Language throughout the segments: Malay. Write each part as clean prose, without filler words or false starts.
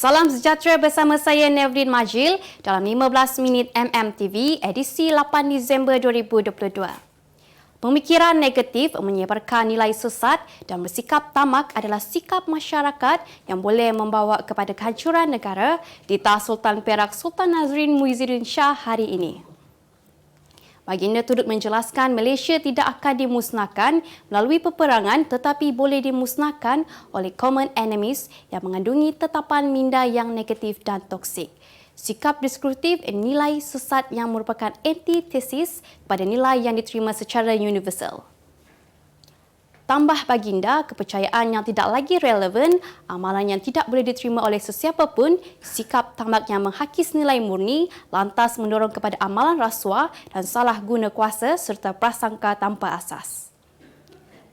Salam sejahtera bersama saya Nevrin Majil dalam 15 minit MMTV edisi 8 Disember 2022. Pemikiran negatif menyebarkan nilai sesat dan bersikap tamak adalah sikap masyarakat yang boleh membawa kepada kehancuran negara, ditah Sultan Perak Sultan Nazrin Muhyiddin Shah hari ini. Baginda turut menjelaskan Malaysia tidak akan dimusnahkan melalui peperangan tetapi boleh dimusnahkan oleh common enemies yang mengandungi tetapan minda yang negatif dan toksik. Sikap diskursif nilai sesat yang merupakan antitesis pada nilai yang diterima secara universal. Tambah baginda, kepercayaan yang tidak lagi relevan, amalan yang tidak boleh diterima oleh sesiapa pun, sikap tamak yang menghakis nilai murni, lantas mendorong kepada amalan rasuah dan salah guna kuasa serta prasangka tanpa asas.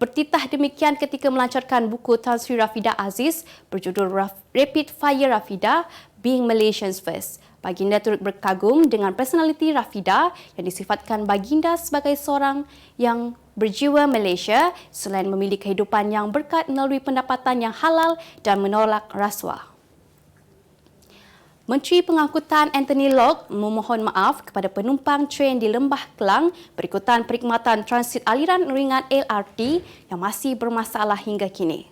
Bertitah demikian ketika melancarkan buku Tan Sri Rafidah Aziz berjudul Rapid Fire Rafidah, Being Malaysians First. Baginda turut berkagum dengan personaliti Rafidah yang disifatkan baginda sebagai seorang yang berjiwa Malaysia selain memiliki kehidupan yang berkat melalui pendapatan yang halal dan menolak rasuah. Menteri Pengangkutan Anthony Loke memohon maaf kepada penumpang tren di Lembah Kelang berikutan perkhidmatan transit aliran ringan LRT yang masih bermasalah hingga kini.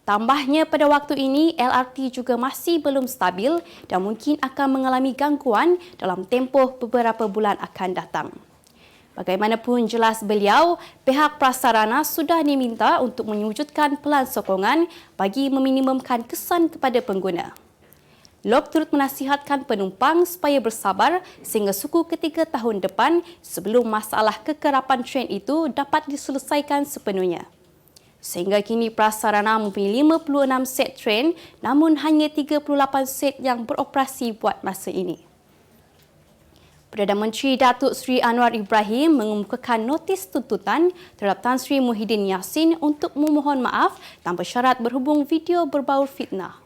Tambahnya pada waktu ini, LRT juga masih belum stabil dan mungkin akan mengalami gangguan dalam tempoh beberapa bulan akan datang. Bagaimanapun jelas beliau, pihak prasarana sudah diminta untuk mewujudkan pelan sokongan bagi meminimumkan kesan kepada pengguna. Loke turut menasihatkan penumpang supaya bersabar sehingga suku ketiga tahun depan sebelum masalah kekerapan tren itu dapat diselesaikan sepenuhnya. Sehingga kini prasarana mempunyai 56 set tren namun hanya 38 set yang beroperasi buat masa ini. Perdana Menteri Datuk Seri Anwar Ibrahim mengemukakan notis tuntutan terhadap Tan Sri Muhyiddin Yassin untuk memohon maaf tanpa syarat berhubung video berbau fitnah.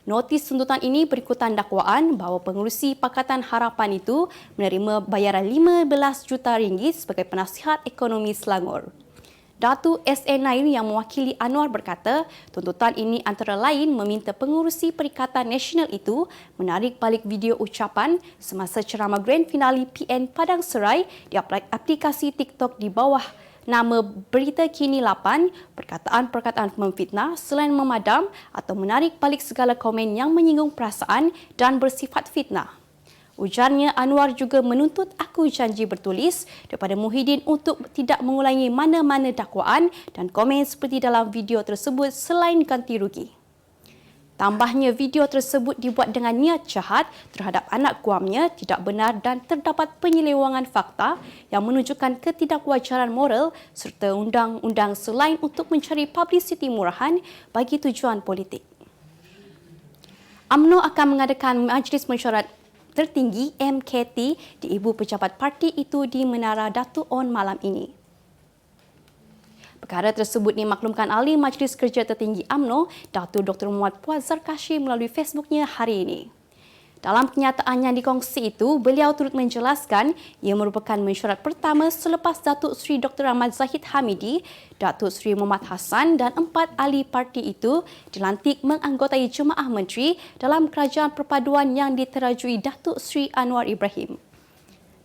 Notis tuntutan ini berikutan dakwaan bahawa pengerusi Pakatan Harapan itu menerima bayaran 15 juta ringgit sebagai penasihat ekonomi Selangor. Datuk S.N. Nair yang mewakili Anwar berkata, tuntutan ini antara lain meminta pengurusi Perikatan Nasional itu menarik balik video ucapan semasa ceramah Grand Finale PN Padang Serai di aplikasi TikTok di bawah nama Berita Kini 8, perkataan-perkataan memfitnah selain memadam atau menarik balik segala komen yang menyinggung perasaan dan bersifat fitnah. Ujarnya, Anwar juga menuntut aku janji bertulis daripada Muhyiddin untuk tidak mengulangi mana-mana dakwaan dan komen seperti dalam video tersebut selain ganti rugi. Tambahnya, video tersebut dibuat dengan niat jahat terhadap anak guamnya, tidak benar dan terdapat penyelewangan fakta yang menunjukkan ketidakwajaran moral serta undang-undang selain untuk mencari publicity murahan bagi tujuan politik. UMNO akan mengadakan Majlis Mesyuarat Tertinggi MKT di Ibu Pejabat Parti itu di Menara Datuk On malam ini. Perkara tersebut dimaklumkan Ahli Majlis Kerja Tertinggi UMNO, Datuk Dr. Muhammad Puat Zarkashi melalui Facebooknya hari ini. Dalam kenyataan yang dikongsi itu, beliau turut menjelaskan ia merupakan mesyuarat pertama selepas Datuk Seri Dr. Ahmad Zahid Hamidi, Datuk Seri Muhammad Hassan dan 4 ahli parti itu dilantik menganggotai Jemaah Menteri dalam kerajaan perpaduan yang diterajui Datuk Seri Anwar Ibrahim.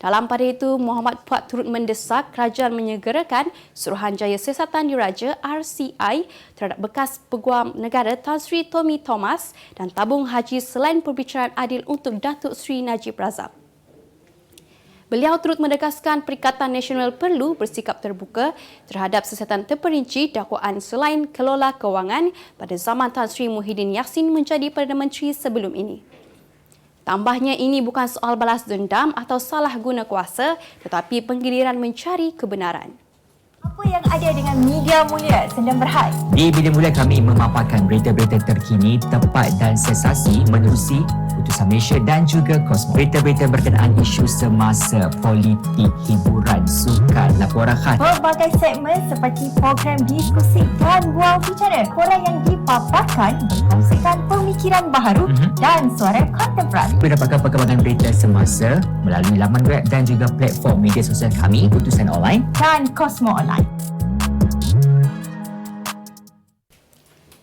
Dalam pada itu, Muhammad Puat turut mendesak kerajaan menyegerakan Suruhanjaya Siasatan Diraja RCI terhadap bekas Peguam Negara Tan Sri Tommy Thomas dan tabung haji selain perbicaraan adil untuk Datuk Sri Najib Razak. Beliau turut menegaskan Perikatan Nasional perlu bersikap terbuka terhadap siasatan terperinci dakwaan selain kelola kewangan pada zaman Tan Sri Muhyiddin Yassin menjadi Perdana Menteri sebelum ini. Tambahnya, ini bukan soal balas dendam atau salah guna kuasa tetapi penggiliran mencari kebenaran. Apa yang ada dengan Media Mulia Sendang Berhad? Di Media Mulia kami memaparkan berita-berita terkini, tepat dan sensasi menerusi Putusan Malaysia dan juga Kosmos. Berita-berita berkenaan isu semasa, politik, hiburan, sukan, laporan khas. Pelbagai segmen seperti program diskusi dan ruang bicara. Korang yang dipaparkan berkongsikan pemikiran baharu dan suara kontemporari. Mendapatkan perkembangan berita semasa melalui laman web dan juga platform media sosial kami, Putusan Online dan Kosmo Online.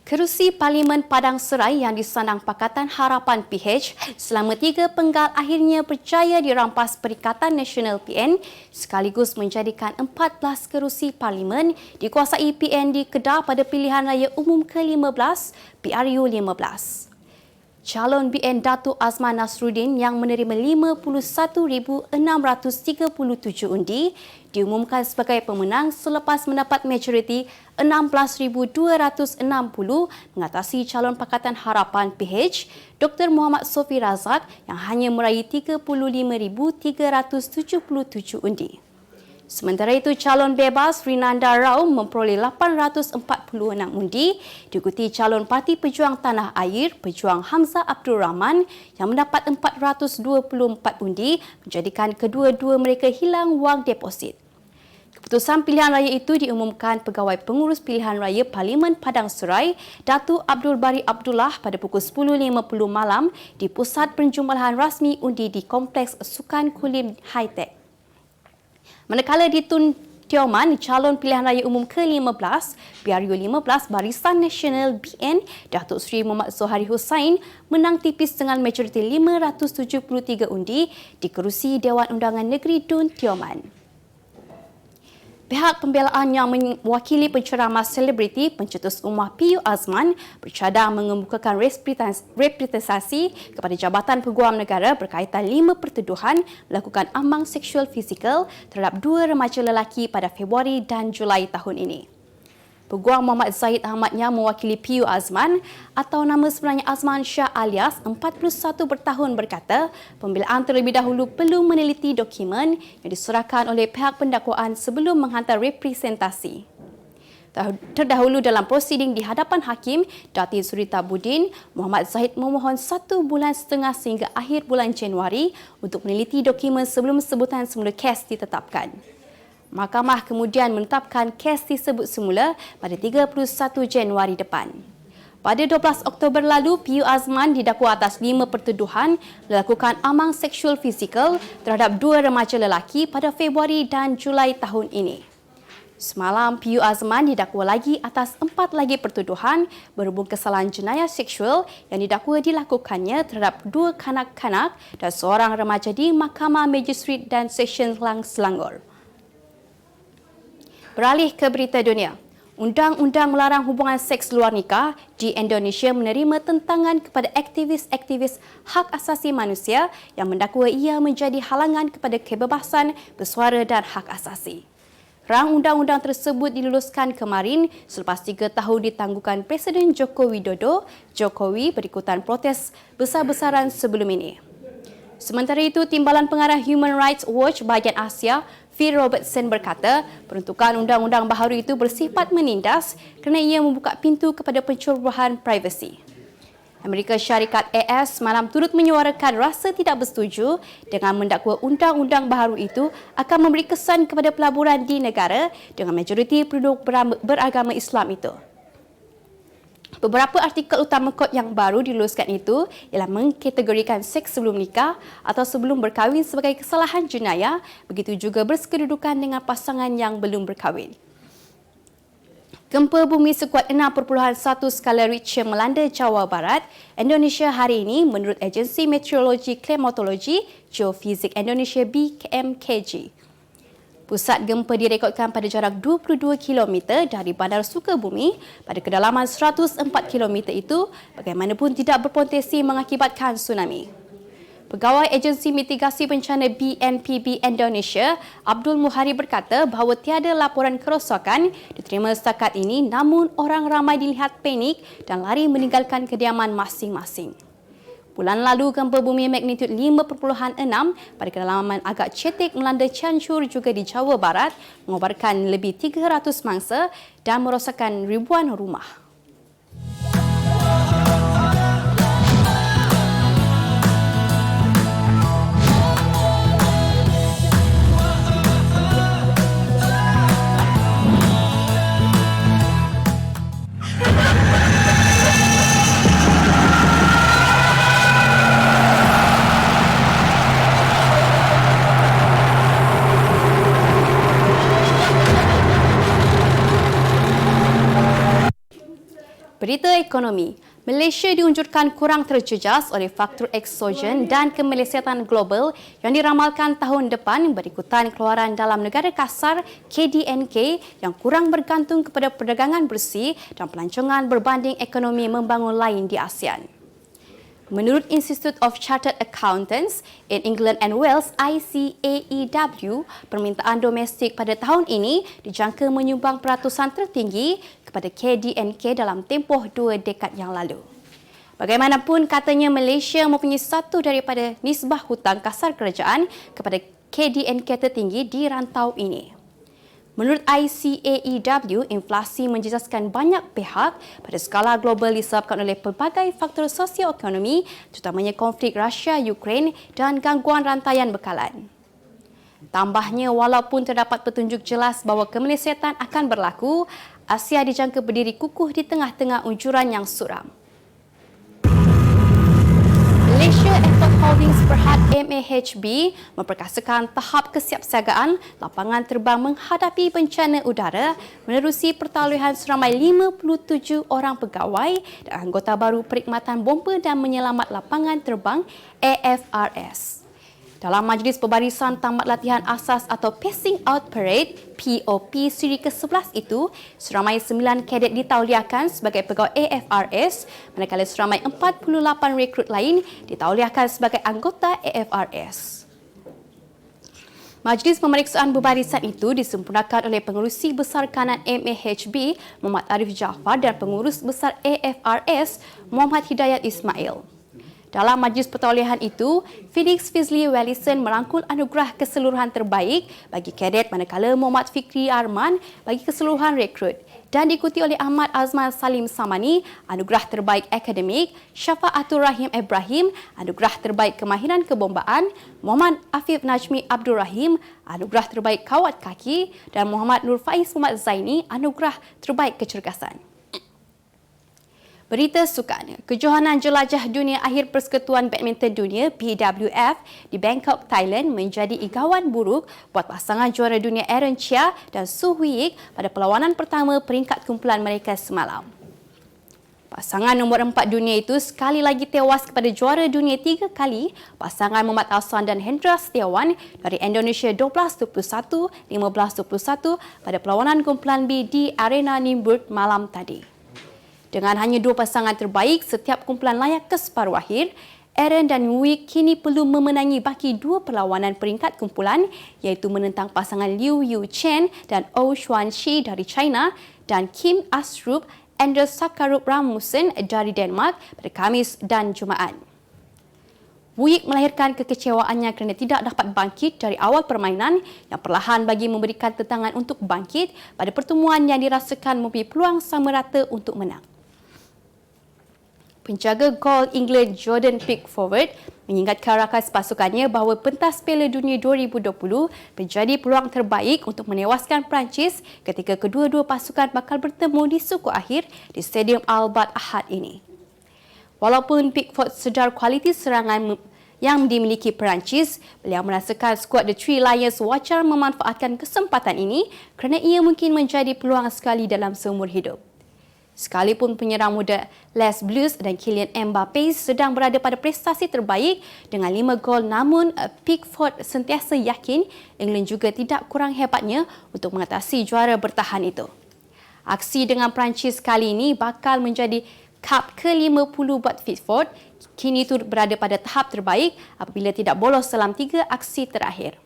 Kerusi Parlimen Padang Serai yang disandang Pakatan Harapan PH selama 3 penggal akhirnya berjaya dirampas Perikatan Nasional PN sekaligus menjadikan 14 kerusi Parlimen dikuasai PN di Kedah pada pilihan raya umum ke-15 PRU 15. Calon BN Datuk Azman Nasruddin yang menerima 51,637 undi diumumkan sebagai pemenang selepas mendapat majoriti 16,260 mengatasi calon Pakatan Harapan PH Dr. Muhammad Sofi Razak yang hanya meraih 35,377 undi. Sementara itu, calon bebas Rinanda Rao memperoleh 846 undi, diikuti calon Parti Pejuang Tanah Air Pejuang Hamzah Abdul Rahman yang mendapat 424 undi, menjadikan kedua-dua mereka hilang wang deposit. Keputusan pilihan raya itu diumumkan Pegawai Pengurus Pilihan Raya Parlimen Padang Serai, Datuk Abdul Bari Abdullah pada pukul 10.50 malam di Pusat Penjumlahan Rasmi Undi di Kompleks Sukan Kulim High-Tech. Manakala di Tun Tioman, calon pilihan raya umum ke-15, PRU 15 Barisan Nasional BN, Datuk Seri Muhammad Zohari Hussain menang tipis dengan majoriti 573 undi di kerusi Dewan Undangan Negeri Tun Tioman. Pihak pembelaan yang mewakili penceramah selebriti pencetus Umar PU Azman bercadang mengemukakan representasi kepada Jabatan Peguam Negara berkaitan 5 pertuduhan melakukan ambang seksual fizikal terhadap 2 remaja lelaki pada Februari dan Julai tahun ini. Peguam Muhammad Zahid Ahmad yang mewakili PU Azman atau nama sebenarnya Azman Shah alias 41 bertahun berkata pembelaan terlebih dahulu perlu meneliti dokumen yang diserahkan oleh pihak pendakwaan sebelum menghantar representasi. Terdahulu dalam prosiding di hadapan Hakim Datin Surita Budin, Muhammad Zahid memohon 1,5 bulan sehingga akhir bulan Januari untuk meneliti dokumen sebelum sebutan semula kes ditetapkan. Mahkamah kemudian menetapkan kes disebut semula pada 31 Januari depan. Pada 12 Oktober lalu, PU Azman didakwa atas 5 pertuduhan melakukan ambang seksual fizikal terhadap 2 remaja lelaki pada Februari dan Julai tahun ini. Semalam, PU Azman didakwa lagi atas 4 lagi pertuduhan berhubung kesalahan jenayah seksual yang didakwa dilakukannya terhadap 2 kanak-kanak dan seorang remaja di Mahkamah Magistrate dan Session Selangor. Beralih ke berita dunia. Undang-undang melarang hubungan seks luar nikah di Indonesia menerima tentangan kepada aktivis-aktivis hak asasi manusia yang mendakwa ia menjadi halangan kepada kebebasan bersuara dan hak asasi. Rang undang-undang tersebut diluluskan kemarin selepas 3 tahun ditangguhkan Presiden Joko Widodo. Jokowi berikutan protes besar-besaran sebelum ini. Sementara itu, Timbalan Pengarah Human Rights Watch bahagian Asia, Phil Robertson berkata, peruntukan undang-undang baharu itu bersifat menindas kerana ia membuka pintu kepada pencerobohan privasi. Amerika Syarikat AS malam turut menyuarakan rasa tidak bersetuju dengan mendakwa undang-undang baharu itu akan memberi kesan kepada pelaburan di negara dengan majoriti penduduk beragama Islam itu. Beberapa artikel utama kod yang baru diluluskan itu ialah mengkategorikan seks sebelum nikah atau sebelum berkahwin sebagai kesalahan jenayah, begitu juga bersekedudukan dengan pasangan yang belum berkahwin. Gempa bumi sekuat 6.1 skala Richter melanda Jawa Barat, Indonesia hari ini menurut Agensi Meteorologi Klimatologi Geofizik Indonesia BKMKG. Pusat gempa direkodkan pada jarak 22 km dari Bandar Sukabumi pada kedalaman 104 km itu bagaimanapun tidak berpotensi mengakibatkan tsunami. Pegawai Agensi Mitigasi Bencana BNPB Indonesia, Abdul Muhari berkata bahawa tiada laporan kerosakan diterima setakat ini namun orang ramai dilihat panik dan lari meninggalkan kediaman masing-masing. Bulan lalu, gempa bumi magnitud 5.6 pada kedalaman agak cetek melanda Cianjur juga di Jawa Barat, mengobarkan lebih 300 mangsa dan merosakkan ribuan rumah. Berita ekonomi. Malaysia diunjurkan kurang terjejas oleh faktor eksogen dan kemelesetan global yang diramalkan tahun depan berikutan keluaran dalam negara kasar KDNK yang kurang bergantung kepada perdagangan bersih dan pelancongan berbanding ekonomi membangun lain di ASEAN. Menurut Institute of Chartered Accountants in England and Wales ICAEW, permintaan domestik pada tahun ini dijangka menyumbang peratusan tertinggi kepada KDNK dalam tempoh 2 dekad yang lalu. Bagaimanapun, katanya Malaysia mempunyai satu daripada nisbah hutang kasar kerajaan kepada KDNK tertinggi di rantau ini. Menurut ICAEW, inflasi menjejaskan banyak pihak pada skala global disebabkan oleh pelbagai faktor sosioekonomi, terutamanya konflik Rusia-Ukraine dan gangguan rantaian bekalan. Tambahnya, walaupun terdapat petunjuk jelas bahawa kemelesetan akan berlaku, Asia dijangka berdiri kukuh di tengah-tengah unjuran yang suram. Malaysia Airport Holdings Berhad MAHB memperkasakan tahap kesiapsiagaan lapangan terbang menghadapi bencana udara menerusi pertaulihan seramai 57 orang pegawai dan anggota baru Perkhidmatan Bomba dan Menyelamat Lapangan Terbang AFRS. Dalam majlis pembarisan tamat latihan asas atau Passing Out Parade POP siri ke-11 itu, seramai 9 kadet ditauliahkan sebagai pegawai AFRS, manakala seramai 48 rekrut lain ditauliahkan sebagai anggota AFRS. Majlis pemeriksaan pembarisan itu disempurnakan oleh Pengerusi Besar Kanan MAHB Muhammad Arif Jaafar dan Pengurus Besar AFRS Muhammad Hidayat Ismail. Dalam majlis pertauliahan itu, Felix Fizli Wellison merangkul anugerah keseluruhan terbaik bagi kadet manakala Muhammad Fikri Arman bagi keseluruhan rekrut dan diikuti oleh Ahmad Azman Salim Samani, anugerah terbaik akademik, Syafaatul Rahim Ibrahim, anugerah terbaik kemahiran kebombaan, Muhammad Afif Najmi Abdul Rahim, anugerah terbaik kawat kaki dan Muhammad Nur Faiz Muhammad Zaini, anugerah terbaik kecergasan. Berita sukan. Kejohanan jelajah dunia akhir Persekutuan Badminton Dunia BWF di Bangkok, Thailand menjadi igawan buruk buat pasangan juara dunia Aaron Chia dan Su Huiyik pada perlawanan pertama peringkat kumpulan mereka semalam. Pasangan nombor 4 dunia itu sekali lagi tewas kepada juara dunia 3 kali, pasangan Muhammad Ahsan dan Hendra Setiawan dari Indonesia 12-21, 15-21 pada perlawanan kumpulan B di Arena Nymburk malam tadi. Dengan hanya 2 pasangan terbaik setiap kumpulan layak ke separuh akhir, Aaron dan Huiyik kini perlu memenangi baki 2 perlawanan peringkat kumpulan iaitu menentang pasangan Liu Yu Chen dan Oh Xuanxi dari China dan Kim Astrup, Anders Sakarup Rasmussen dari Denmark pada Khamis dan Jumaat. Huiyik melahirkan kekecewaannya kerana tidak dapat bangkit dari awal permainan yang perlahan bagi memberikan tentangan untuk bangkit pada pertemuan yang dirasakan mempunyai peluang sama rata untuk menang. Penjaga gol England Jordan Pickford mengingatkan rakan pasukannya bahawa pentas Piala Dunia 2020 menjadi peluang terbaik untuk menewaskan Perancis ketika kedua-dua pasukan bakal bertemu di suku akhir di Stadium Al-Bayt Ahad ini. Walaupun Pickford sedar kualiti serangan yang dimiliki Perancis, beliau merasakan skuad The Three Lions wajar memanfaatkan kesempatan ini kerana ia mungkin menjadi peluang sekali dalam seumur hidup. Sekalipun penyerang muda Les Bleus dan Kylian Mbappe sedang berada pada prestasi terbaik dengan 5 gol, namun Pickford sentiasa yakin England juga tidak kurang hebatnya untuk mengatasi juara bertahan itu. Aksi dengan Perancis kali ini bakal menjadi cup ke-50 buat Pickford, kini turut berada pada tahap terbaik apabila tidak bolos dalam 3 aksi terakhir.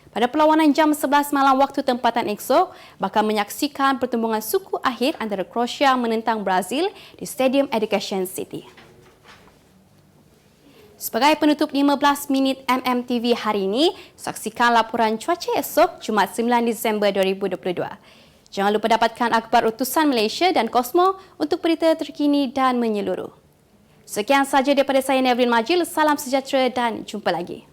Pada perlawanan jam 11 malam waktu tempatan esok, bakal menyaksikan pertembungan suku akhir antara Croatia menentang Brazil di Stadium Education City. Sebagai penutup 15 minit MMTV hari ini, saksikan laporan cuaca esok Jumaat 9 Disember 2022. Jangan lupa dapatkan akhbar utusan Malaysia dan Kosmo untuk berita terkini dan menyeluruh. Sekian sahaja daripada saya, Nevrin Majil. Salam sejahtera dan jumpa lagi.